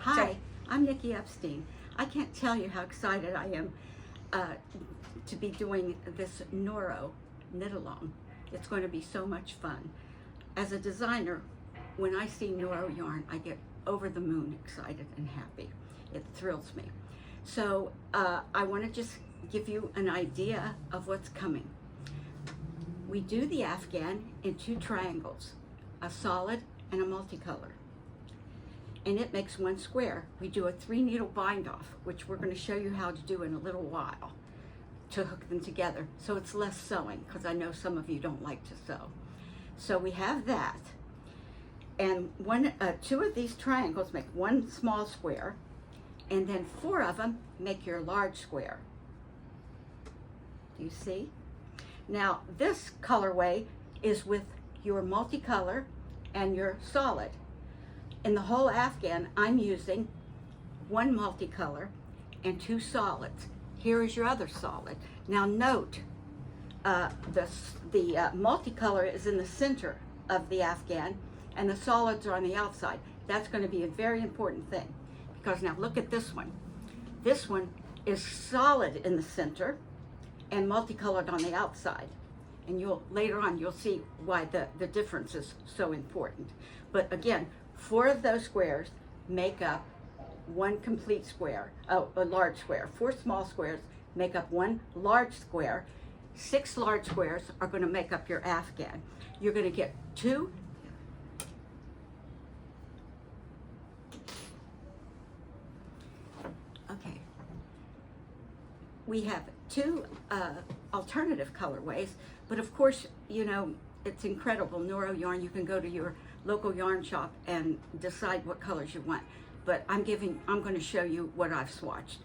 Hi, I'm Nicky Epstein. I can't tell you how excited I am to be doing this NORO knit-along. It's going to be so much fun. As a designer, when I see NORO yarn, I get over the moon excited and happy. It thrills me. So I want to just give you an idea of what's coming. We do the Afghan in 2 triangles, a solid and a multicolor. And it makes 1 square. We do a 3-needle bind off, which we're going to show you how to do in a little while to hook them together. So it's less sewing, because I know some of you don't like to sew. So we have that. And 2 of these triangles make 1 small square, and then 4 of them make your large square. Do you see? Now this colorway is with your multicolor and your solid. In the whole Afghan, I'm using 1 multicolor and 2 solids. Here is your other solid. Now note, the multicolor is in the center of the Afghan and the solids are on the outside. That's going to be a very important thing, because now look at this one. This one is solid in the center and multicolored on the outside. And later on you'll see why the difference is so important. But again, 4 of those squares make up 1 complete square, a large square. 4 small squares make up 1 large square. 6 large squares are going to make up your Afghan. You're going to get 2 okay. We have 2 alternative colorways, but of course, you know, it's incredible. NORO yarn, you can go to your local yarn shop and decide what colors you want. But I'm going to show you what I've swatched.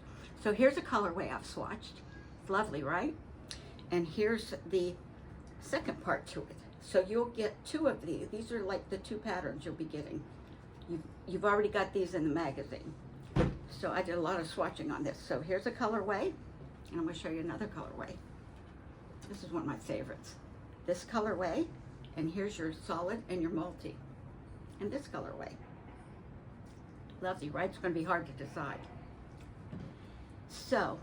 So here's a colorway I've swatched. It's lovely, right? And here's the second part to it. So you'll get 2 of these. These are like the 2 patterns you'll be getting. You've already got these in the magazine. So I did a lot of swatching on this. So here's a colorway, and I'm going to show you another colorway. This is one of my favorites. This colorway, and here's your solid and your multi. And this colorway. Lovely, right? It's going to be hard to decide. So,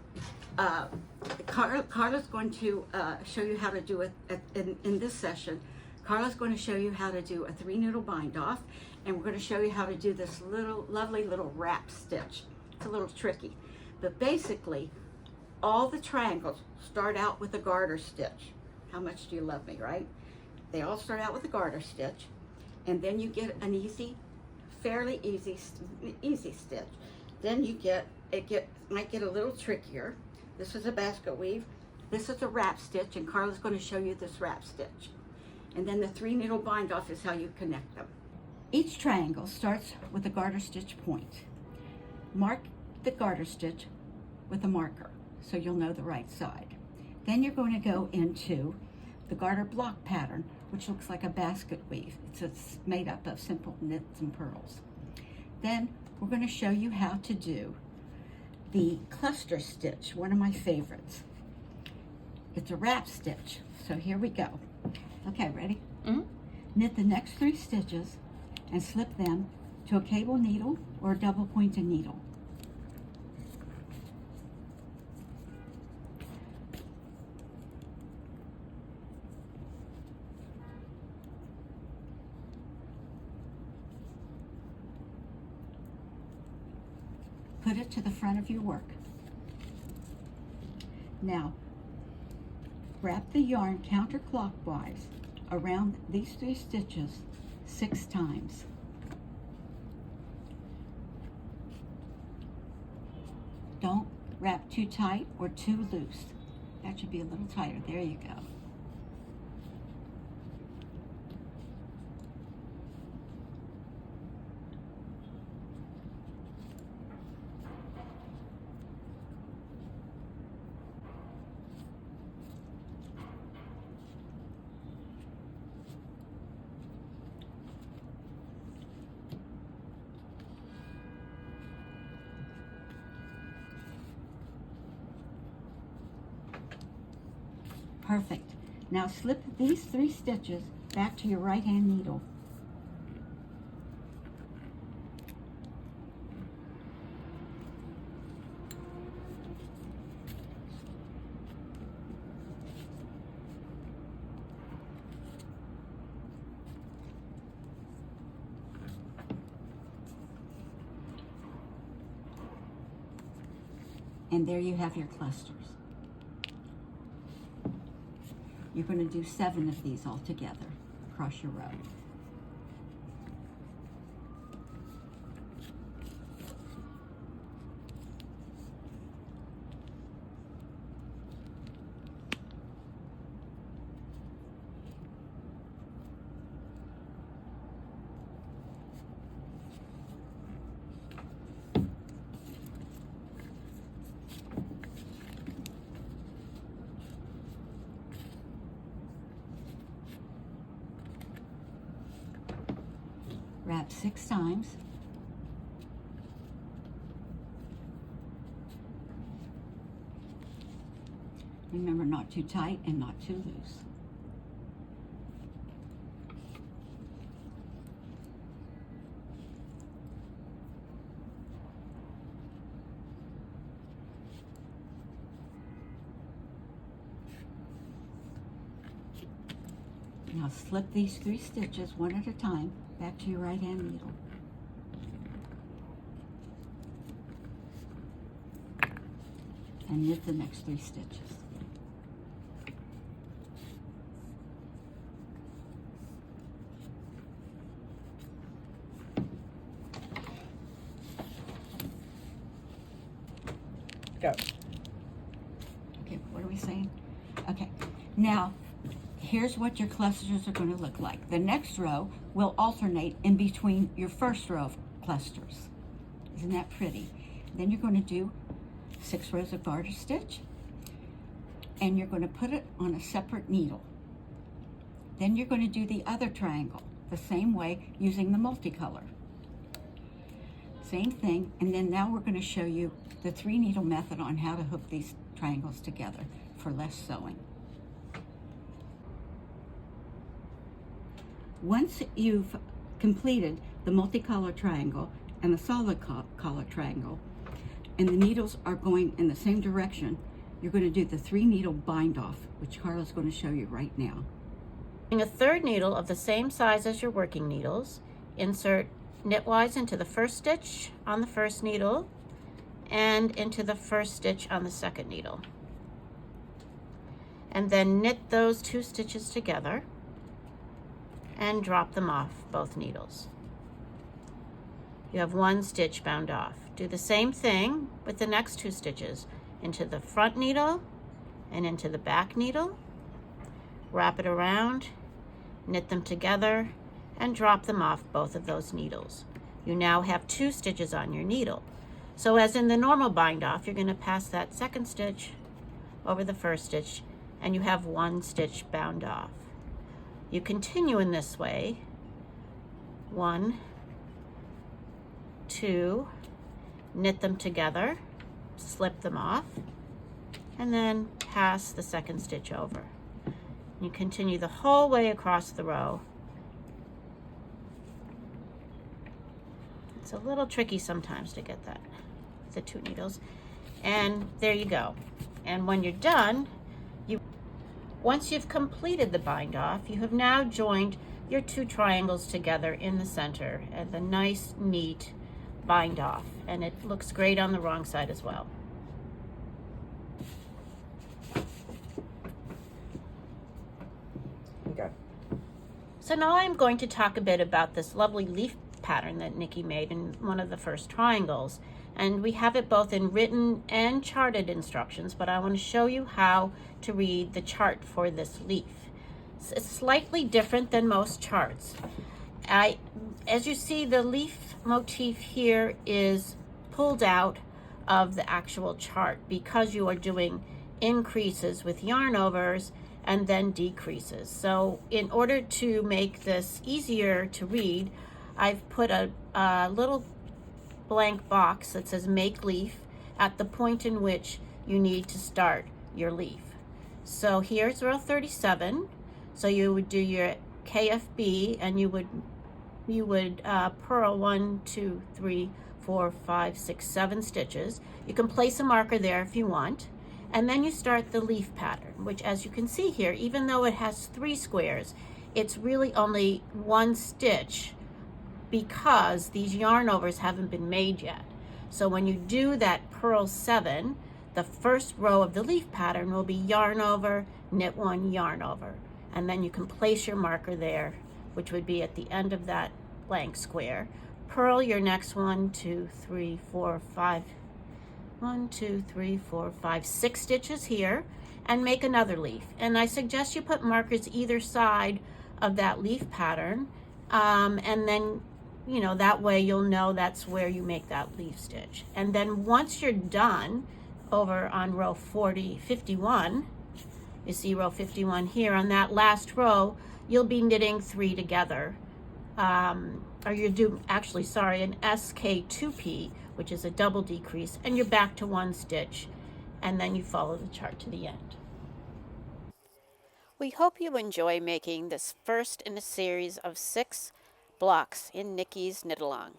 Carla's going to show you how to do it in this session. Carla's going to show you how to do a 3-needle bind off, and we're going to show you how to do this lovely little wrap stitch. It's a little tricky, but basically, all the triangles start out with a garter stitch. How much do you love me, right? They all start out with a garter stitch, and then you get an fairly easy stitch. Then might get a little trickier. This is a basket weave. This is a wrap stitch, and Carla's going to show you this wrap stitch. And then the 3-needle bind off is how you connect them. Each triangle starts with a garter stitch point. Mark the garter stitch with a marker so you'll know the right side. Then you're going to go into the garter block pattern, which looks like a basket weave. It's made up of simple knits and purls. Then we're going to show you how to do the cluster stitch, one of my favorites. It's a wrap stitch. So here we go. Okay, ready? Mm-hmm. Knit the next 3 stitches and slip them to a cable needle or a double pointed needle. Put it to the front of your work. Now, wrap the yarn counterclockwise around these 3 stitches 6 times. Don't wrap too tight or too loose. That should be a little tighter. There you go. Perfect. Now slip these 3 stitches back to your right hand needle. And there you have your clusters. You're going to do 7 of these all together across your row. Wrap 6 times. Remember, not too tight and not too loose. Now slip these 3 stitches one at a time back to your right hand needle. And knit the next 3 stitches. Go. Okay, what are we saying? Okay, now here's what your clusters are going to look like. The next row will alternate in between your first row of clusters. Isn't that pretty? Then you're going to do 6 rows of garter stitch, and you're going to put it on a separate needle. Then you're going to do the other triangle the same way using the multicolor. Same thing, and then now we're going to show you the 3 needle method on how to hook these triangles together for less sewing. Once you've completed the multicolor triangle and the solid color triangle, and the needles are going in the same direction, you're going to do the 3 needle bind off, which Carla's going to show you right now. Using a 3rd needle of the same size as your working needles, insert knitwise into the first stitch on the first needle and into the first stitch on the second needle. And then knit those 2 stitches together and drop them off both needles. You have 1 stitch bound off. Do the same thing with the next 2 stitches, into the front needle and into the back needle. Wrap it around, knit them together, and drop them off both of those needles. You now have 2 stitches on your needle. So as in the normal bind off, you're going to pass that 2nd stitch over the 1st stitch, and you have 1 stitch bound off. You continue in this way. 1, 2, knit them together, slip them off, and then pass the 2nd stitch over. You continue the whole way across the row. It's a little tricky sometimes to get that, the 2 needles. And there you go. And when you're done, once you've completed the bind off, you have now joined your 2 triangles together in the center and the nice, neat bind off. And it looks great on the wrong side as well. Okay. So now I'm going to talk a bit about this lovely leaf pattern that Nicky made in one of the first triangles. And we have it both in written and charted instructions, but I want to show you how to read the chart for this leaf. It's slightly different than most charts. As you see, the leaf motif here is pulled out of the actual chart because you are doing increases with yarn overs and then decreases. So in order to make this easier to read, I've put a little blank box that says make leaf at the point in which you need to start your leaf. So here's row 37. So you would do your KFB and you would purl 1, 2, 3, 4, 5, 6, 7 stitches. You can place a marker there if you want. And then you start the leaf pattern, which as you can see here, even though it has 3 squares, it's really only 1 stitch because these yarn overs haven't been made yet. So when you do that purl 7, the first row of the leaf pattern will be yarn over, knit 1, yarn over. And then you can place your marker there, which would be at the end of that blank square. Purl your next 1, 2, 3, 4, 5, 1, 2, 3, 4, 5, 6 stitches here, and make another leaf. And I suggest you put markers either side of that leaf pattern, and then, you know, that way you'll know that's where you make that leaf stitch. And then once you're done over on row 51, you see row 51 here, on that last row, you'll be knitting 3 together. Or you do, actually, sorry, an SK2P, which is a double decrease, and you're back to 1 stitch, and then you follow the chart to the end. We hope you enjoy making this first in a series of 6 blocks in Nicky's Knit Along.